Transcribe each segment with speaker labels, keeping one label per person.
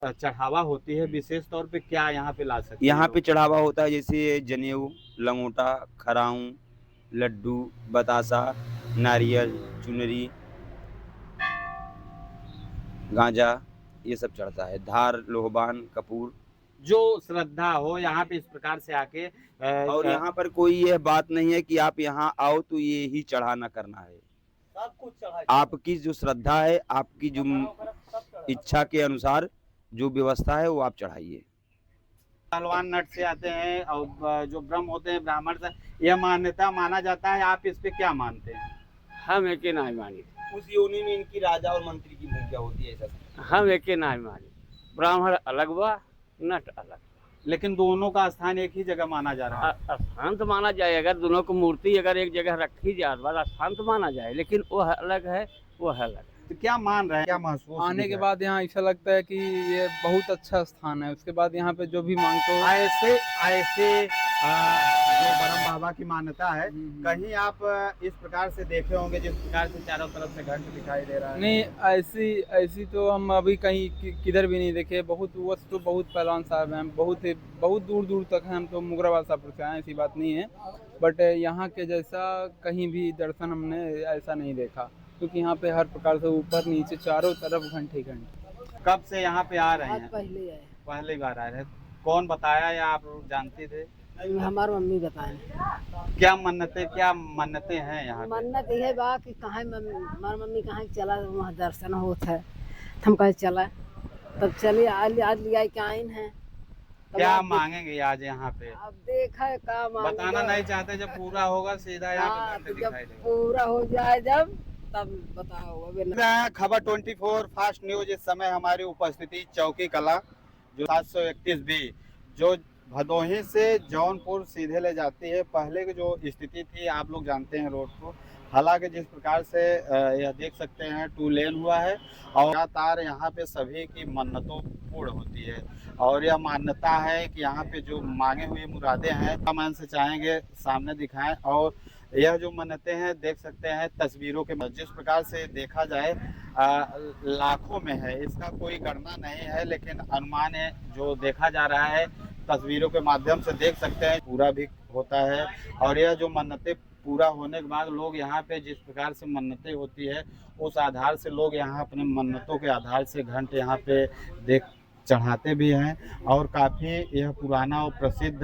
Speaker 1: चढ़ावा होती है, विशेष तौर पे क्या यहाँ पे ला सकते हैं
Speaker 2: यहाँ पे
Speaker 1: लोग?
Speaker 2: चढ़ावा होता है जैसे जनेऊ, लंगोटा, खराऊँ, लड्डू, बतासा, नारियल, चुनरी, गांजा, ये सब चढ़ता है। धार, लोहबान, कपूर।
Speaker 1: जो श्रद्धा हो यहाँ पे इस प्रकार से आके
Speaker 2: और यहाँ पर कोई यह बात नहीं है कि आप यहाँ आओ तो ये ही चढ़ाना करना है।
Speaker 1: सब कुछ चढ़ा
Speaker 2: आपकी जो श्रद्धा है, आपकी जो इच्छा के अनुसार जो व्यवस्था है वो आप चढ़ाइए।
Speaker 1: पहलवान नट से आते हैं और जो ब्रह्म होते हैं ब्राह्मण से, यह मान्यता माना जाता है, आप इस पे क्या मानते हैं?
Speaker 3: हम एके नाही मानी,
Speaker 2: उस योनि में इनकी राजा और मंत्री की भूमिका होती है, ऐसा।
Speaker 3: हम एके नाही मानी। ब्राह्मण अलग बा, नट अलग।
Speaker 1: लेकिन दोनों का स्थान एक ही जगह माना जा रहा है।
Speaker 3: स्थान तो माना जाए, अगर दोनों को मूर्ति अगर एक जगह रखी जाए वाला स्थान तो माना जाए, लेकिन वो अलग है, वो है अलग।
Speaker 1: तो क्या मान रहे हैं, क्या महसूस
Speaker 4: आने
Speaker 1: दिख
Speaker 4: के
Speaker 1: रहा
Speaker 4: बाद यहाँ ऐसा लगता है कि ये बहुत अच्छा स्थान है। उसके बाद यहाँ पे जो भी मांगते हो
Speaker 1: है? ऐसे ऐसे जो ब्रह्म बाबा की मान्यता है, कहीं आप इस प्रकार से देखे होंगे जिस प्रकार से चारों तरफ से घंट दिखाई दे रहा है?
Speaker 4: नहीं, ऐसी ऐसी तो हम अभी कहीं किधर भी नहीं देखे। बहुत वक्त तो बहुत पहलवान साहब हैं, बहुत दूर दूर तक हैं। हम तो मुगराबाद साहब से आए, ऐसी बात नहीं है। बट यहाँ के जैसा कहीं भी दर्शन हमने ऐसा नहीं देखा, क्योंकि यहाँ पे हर प्रकार से ऊपर नीचे चारों तरफ घंटे ही घंटे।
Speaker 1: कब से यहाँ पे आ रहे हैं?
Speaker 5: पहले आए,
Speaker 1: पहली बार आ रहे हैं। कौन बताया या आप जानते थे?
Speaker 5: हमार मम्मी बताए।
Speaker 1: क्या मन्नतें हैं यहाँ पे?
Speaker 5: मन्नत यह बा कि कहाँ हमार मम्मी कहाँ चला, वहाँ दर्शन होता है। हम कहे चला, तब चलिए आज लिया के आइन है।
Speaker 1: क्या मांगेंगे आज यहाँ पे?
Speaker 5: अब देखा का
Speaker 1: बताना नहीं चाहते, जब पूरा होगा सीधा यहाँ पे
Speaker 5: हाँ,
Speaker 1: घंटे
Speaker 5: तो जब
Speaker 1: दिखाई देगा।
Speaker 5: पूरा हो जाए जब तब बताओ।
Speaker 1: खबर 24 फास्ट न्यूज। इस समय हमारी उपस्थिति चौकी कला जो 731 बी जो भदोही से जौनपुर सीधे ले जाती है। पहले की जो स्थिति थी आप लोग जानते हैं रोड को, हालांकि जिस प्रकार से यह देख सकते हैं 2 लेन हुआ है और लगातार यहाँ पे सभी की मन्नतों पूर्ण होती है। और यह मान्यता है कि यहाँ पे जो मांगे हुए मुरादें हैं मन से चाहेंगे सामने दिखाएं। और यह जो मन्नतें हैं देख सकते हैं तस्वीरों के, जिस प्रकार से देखा जाए लाखों में है, इसका कोई गणना नहीं है, लेकिन अनुमान है जो देखा जा रहा है तस्वीरों के माध्यम से देख सकते हैं पूरा भी होता है। और यह जो मन्नतें पूरा होने के बाद लोग यहाँ पे जिस प्रकार से मन्नतें होती है उस आधार से लोग यहाँ अपने मन्नतों के आधार से घंट यहाँ पे देख चढ़ाते भी हैं। और काफ़ी यह पुराना और प्रसिद्ध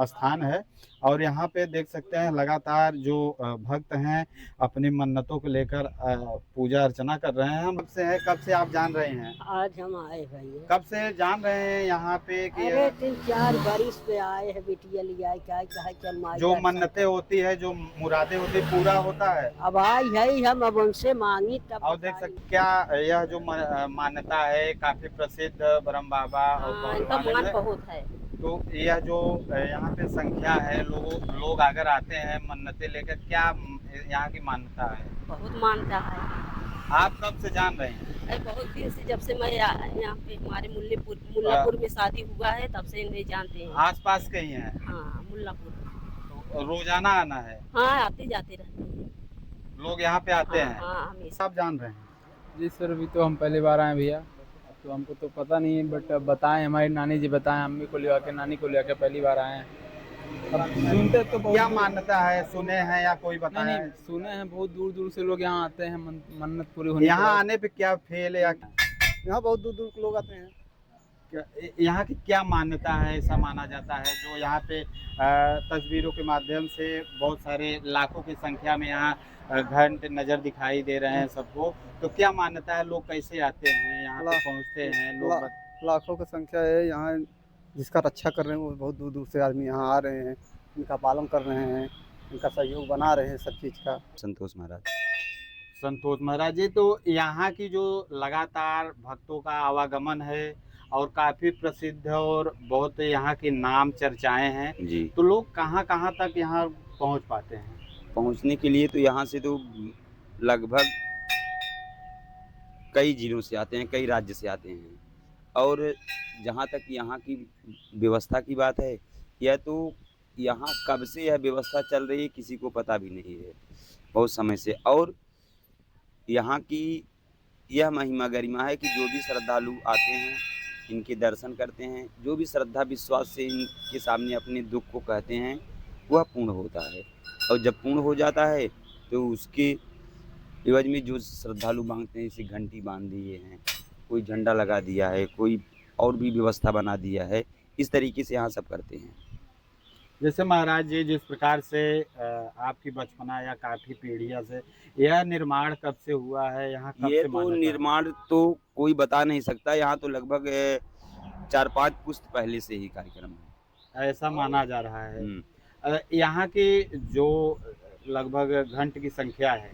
Speaker 1: स्थान है। और यहाँ पे देख सकते हैं लगातार जो भक्त हैं अपनी मन्नतों को लेकर पूजा अर्चना कर रहे हैं। हम कब से आप जान रहे हैं?
Speaker 5: आज हम आए भैया।
Speaker 1: कब से जान रहे हैं यहाँ पे कि
Speaker 5: अरे 3-4 बारिश पे आए हैं, बिटिया लिया क्या कहा चल माई
Speaker 1: जो मन्नतें होती है, जो मुरादें होती है, पूरा होता है?
Speaker 5: अब आई है, हम अब उनसे मांगी तब।
Speaker 1: और देख सकते क्या यह जो मान्यता है काफी प्रसिद्ध ब्रह्म बाबा और
Speaker 5: इनका मान
Speaker 1: पहलवान है।
Speaker 5: बहुत है।
Speaker 1: तो यह जो यहाँ पे संख्या है, लोग अगर आते हैं मन्नतें लेकर, क्या यहाँ की मान्यता है?
Speaker 5: बहुत मानता है।
Speaker 1: आप कब से जान रहे हैं?
Speaker 5: अरे बहुत दिन से, जब से मैं यहाँ पे हमारे मुल्लापुर में शादी हुआ है तब से इन्हें जानते हैं।
Speaker 1: आसपास के ही हैं?
Speaker 5: हाँ, मुल्लापुर।
Speaker 1: तो रोजाना आना है?
Speaker 5: हाँ, आते जाते रहते हैं
Speaker 1: लोग यहाँ पे आते हैं?
Speaker 5: हाँ, हमेशा।
Speaker 1: आप जान रहे हैं?
Speaker 4: जी सर, अभी तो हम पहली बार आए भैया, तो हमको तो पता नहीं है। बट बताएं, हमारी नानी जी बताएं, अम्मी को ले आके, नानी को ले आके पहली बार आए हैं। अब सुनते तो बहुत
Speaker 1: क्या मान्यता है, सुने हैं या कोई बताया
Speaker 4: नहीं,
Speaker 1: है?
Speaker 4: सुने हैं। बहुत दूर दूर से लोग यहाँ आते हैं मन्नत पूरी होने के
Speaker 1: यहाँ
Speaker 4: बाद।
Speaker 1: आने पे क्या फेल या
Speaker 4: यहाँ बहुत दूर दूर के लोग आते हैं।
Speaker 1: यहाँ की क्या मान्यता है? ऐसा माना जाता है जो यहाँ पे तस्वीरों के माध्यम से बहुत सारे लाखों की संख्या में यहाँ घंट नज़र दिखाई दे रहे हैं सबको, तो क्या मान्यता है? लोग कैसे आते हैं यहाँ पे, पहुँचते हैं लोग?
Speaker 6: लाखों की संख्या है यहाँ, जिसका रक्षा कर रहे हैं वो बहुत दूर दूर से आदमी यहाँ आ रहे हैं, इनका पालन कर रहे हैं, इनका सहयोग बना रहे हैं सब चीज़ का।
Speaker 2: संतोष महाराज।
Speaker 1: संतोष महाराज जी, तो यहाँ की जो लगातार भक्तों का आवागमन है और काफ़ी प्रसिद्ध और बहुत यहाँ की नाम चर्चाएं हैं,
Speaker 2: जी।
Speaker 1: तो लोग कहाँ कहाँ तक यहाँ पहुँच पाते हैं?
Speaker 2: पहुँचने के लिए तो यहाँ से तो लगभग कई जिलों से आते हैं, कई राज्य से आते हैं। और जहाँ तक यहाँ की व्यवस्था की बात है, यह तो यहाँ कब से यह व्यवस्था चल रही है किसी को पता भी नहीं है, बहुत समय से। और यहाँ की यह महिमा गरिमा है कि जो भी श्रद्धालु आते हैं इनके दर्शन करते हैं, जो भी श्रद्धा विश्वास से इनके सामने अपने दुख को कहते हैं वह पूर्ण होता है। और जब पूर्ण हो जाता है तो उसके एवज में जो श्रद्धालु मांगते हैं, जैसे घंटी बांध दिए हैं, कोई झंडा लगा दिया है, कोई और भी व्यवस्था बना दिया है, इस तरीके से यहाँ सब करते हैं।
Speaker 1: जैसे महाराज जी जिस प्रकार से आपकी बचपना या काफी पीढ़ियों से यह निर्माण कब से हुआ है, यहाँ कब
Speaker 2: ये
Speaker 1: से
Speaker 2: तो
Speaker 1: मान्यता है?
Speaker 2: निर्माण तो कोई बता नहीं सकता, यहाँ तो लगभग 4-5 पुश्त पहले से ही कार्यक्रम है।
Speaker 1: ऐसा माना जा रहा है।
Speaker 2: हम्म,
Speaker 1: यहाँ की जो लगभग घंट की संख्या है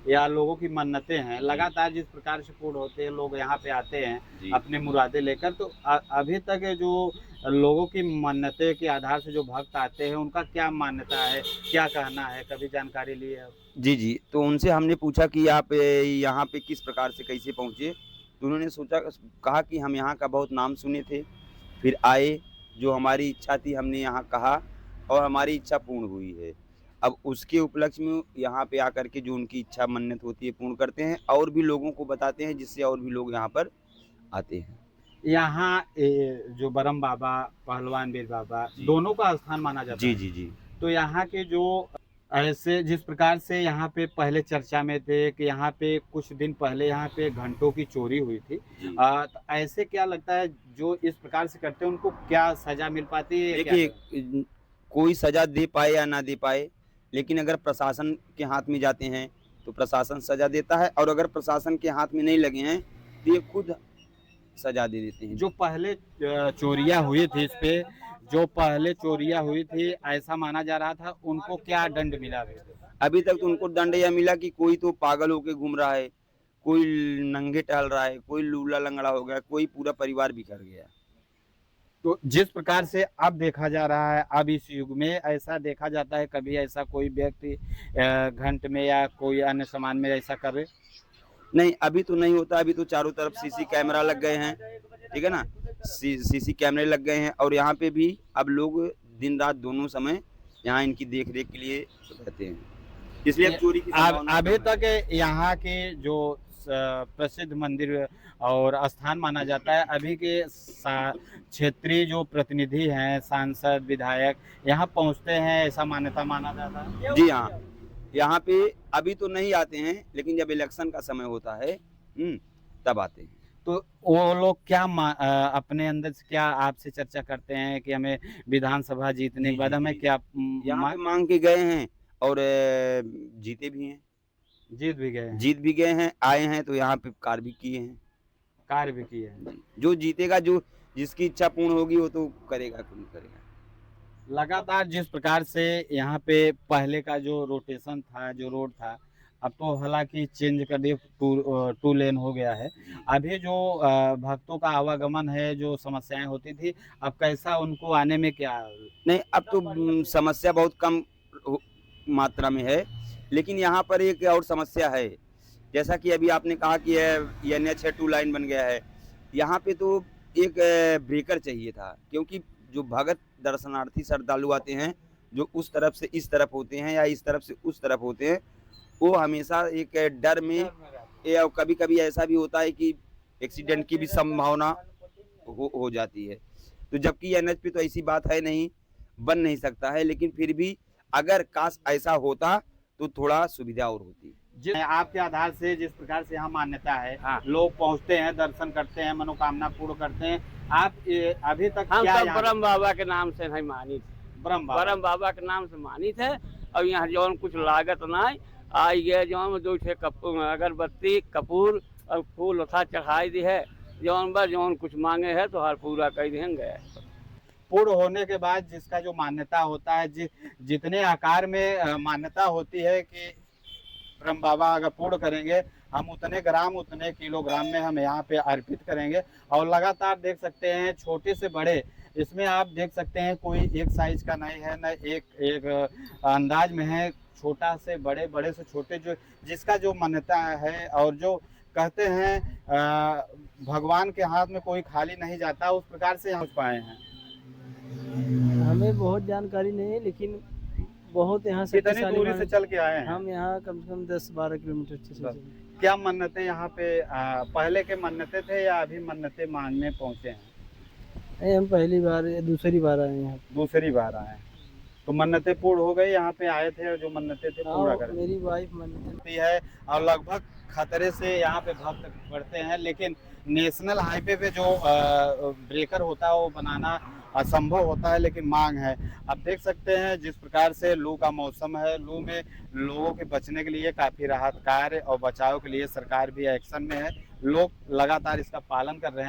Speaker 1: या लोगों की मन्नतें हैं, लगातार जिस प्रकार से पूर्ण होते हैं, लोग यहाँ पे आते हैं
Speaker 2: जी।
Speaker 1: अपने मुरादें लेकर, तो अभी तक जो लोगों की मन्नतें के आधार से जो भक्त आते हैं उनका क्या मान्यता है, क्या कहना है, कभी जानकारी ली है?
Speaker 2: जी जी, तो उनसे हमने पूछा कि आप यहाँ पे किस प्रकार से कैसे पहुँचे, तो उन्होंने कहा कि हम यहाँ का बहुत नाम सुने थे, फिर आए, जो हमारी इच्छा थी हमने यहाँ कहा और हमारी इच्छा पूर्ण हुई है। अब उसके उपलक्ष्य में यहाँ पे आकर के जो उनकी इच्छा मन्नत होती है पूर्ण करते हैं और भी लोगों को बताते हैं, जिससे और भी लोग यहाँ पर आते हैं।
Speaker 1: यहाँ जो बरम बाबा, पहलवान वीर बाबा, दोनों का स्थान माना जाता
Speaker 2: जी
Speaker 1: है।
Speaker 2: जी जी।
Speaker 1: तो यहाँ के जो ऐसे जिस प्रकार से यहाँ पे पहले चर्चा में थे कि यहाँ पे कुछ दिन पहले यहाँ पे घंटों की चोरी हुई थी,
Speaker 2: जी।
Speaker 1: तो ऐसे क्या लगता है जो इस प्रकार से करते हैं उनको क्या सजा मिल पाती है?
Speaker 2: देखिए, कोई सजा दे पाए या ना दे पाए, लेकिन अगर प्रशासन के हाथ में जाते हैं तो प्रशासन सजा देता है, और अगर प्रशासन के हाथ में नहीं लगे हैं तो ये खुद सजा दे देते हैं।
Speaker 1: जो पहले चोरियां हुई थी, इस पे जो पहले चोरियां हुई थी ऐसा माना जा रहा था, उनको क्या दंड मिला?
Speaker 2: अभी तक तो उनको दंड यह मिला कि कोई तो पागल होके घूम रहा है, कोई नंगे टहल रहा है, कोई लूला लंगड़ा हो गया, कोई पूरा परिवार बिखर गया।
Speaker 1: तो जिस प्रकार से अब देखा जा रहा है, अब इस युग में ऐसा देखा जाता है, कभी ऐसा कोई व्यक्ति घंट में या कोई अन्य सामान में ऐसा करे?
Speaker 2: नहीं, अभी तो नहीं होता। अभी तो चारों तरफ सीसी कैमरा लग गए हैं, ठीक है ना, सीसी कैमरे लग गए हैं, और यहाँ पे भी अब लोग दिन रात दोनों समय यहाँ इनकी देख रेख के लिए रहते हैं, इसलिए अब चोरी की संभावना
Speaker 1: अभी
Speaker 2: कम है।
Speaker 1: तक यहाँ के जो प्रसिद्ध मंदिर और स्थान माना जाता है, अभी के क्षेत्रीय जो प्रतिनिधि हैं, सांसद, विधायक यहाँ पहुँचते हैं, ऐसा मान्यता माना जाता है।
Speaker 2: जी हाँ, यहाँ पे अभी तो नहीं आते हैं, लेकिन जब इलेक्शन का समय होता है तब आते हैं।
Speaker 1: तो वो लोग क्या अपने अंदर से क्या आपसे चर्चा करते हैं कि हमें विधानसभा जीतने के बाद हमें क्या
Speaker 2: यहाँ पे मांग के गए हैं और जीते भी हैं,
Speaker 1: जीत भी गए हैं?
Speaker 2: जीत भी गए हैं, आए हैं तो यहाँ पे कार्य भी किए हैं।
Speaker 1: कार्य भी किए हैं।
Speaker 2: जो जीतेगा, जो जिसकी इच्छा पूर्ण होगी वो तो करेगा, क्यों नहीं करेगा।
Speaker 1: लगातार जिस प्रकार से यहाँ पे पहले का जो रोटेशन था, जो रोड था, अब तो हालांकि चेंज कर दिए, टू लेन हो गया है। अभी जो भक्तों का आवागमन है, जो समस्याएं होती थी, अब कैसा उनको आने में क्या?
Speaker 2: नहीं, अब तो समस्या बहुत कम मात्रा में है, लेकिन यहाँ पर एक और समस्या है। जैसा कि अभी आपने कहा कि ये NH 2 लाइन बन गया है, यहाँ पे तो एक ब्रेकर चाहिए था, क्योंकि जो भगत दर्शनार्थी श्रद्धालु आते हैं, जो उस तरफ से इस तरफ होते हैं या इस तरफ से उस तरफ होते हैं, वो हमेशा एक डर में, या कभी कभी ऐसा भी होता है कि एक्सीडेंट की भी संभावना हो जाती है। तो जबकि NH पे तो ऐसी बात है नहीं, बन नहीं सकता है, लेकिन फिर भी अगर काश ऐसा होता तो थोड़ा सुविधा और होती।
Speaker 1: आपके आधार से जिस प्रकार से यहाँ मान्यता है,
Speaker 3: हाँ।
Speaker 1: लोग पहुँचते हैं, दर्शन करते हैं, मनोकामना पूर्ण करते हैं, आप अभी तक
Speaker 3: हम
Speaker 1: क्या
Speaker 3: सब
Speaker 1: यहाँ-
Speaker 3: ब्रह्म बाबा के नाम से नहीं मानित,
Speaker 1: ब्रह्म बाबा?
Speaker 3: ब्रह्म बाबा के नाम से मानित है। और यहाँ जौन कुछ लागत नहीं आई गए, जौन दो ठे अगरबत्ती, कपूर और फूल उठा चढ़ाई दी है, जौन बा जौन कुछ मांगे है तो हर पूरा कर देंगे।
Speaker 1: पूर्ण होने के बाद जिसका जो मान्यता होता है, जितने आकार में मान्यता होती है कि ब्रह्म बाबा अगर पूर्ण करेंगे, हम उतने ग्राम, उतने किलोग्राम में हम यहाँ पे अर्पित करेंगे। और लगातार देख सकते हैं छोटे से बड़े, इसमें आप देख सकते हैं कोई एक साइज का नहीं है, न एक अंदाज में है, छोटा से बड़े, बड़े से छोटे, जो जिसका जो मान्यता है। और जो कहते हैं भगवान के हाथ में कोई खाली नहीं जाता, उस प्रकार से पहुँच पाए हैं।
Speaker 7: हमें बहुत जानकारी नहीं है, लेकिन बहुत यहाँ से
Speaker 1: कितनी दूरी से चल के आए हैं?
Speaker 7: हम यहाँ कम से कम 10-12 किलोमीटर से चले।
Speaker 1: क्या मन्नतें यहाँ पे पहले के मन्नतें थे या अभी मन्नतें मांगने पहुँचे हैं?
Speaker 7: नहीं, हम पहली बार दूसरी बार आए हैं यहाँ।
Speaker 1: दूसरी बार आए हैं। तो मन्नतें पूर्ण हो गई, यहाँ पे आए थे और जो मन्नतें थी पूरा
Speaker 7: हाँ,
Speaker 1: कर दी
Speaker 7: मेरी वाइफ मन्नत
Speaker 1: है। और लगभग खतरे से यहाँ पे भक्त बढ़ते हैं, लेकिन नेशनल हाईवे पे जो ब्रेकर होता है वो बनाना असंभव होता है, लेकिन मांग है। आप देख सकते हैं जिस प्रकार से लू का मौसम है, लू में लोगों के बचने के लिए काफ़ी राहत कार्य और बचाव के लिए सरकार भी एक्शन में है। लोग लगातार इसका पालन कर रहे हैं।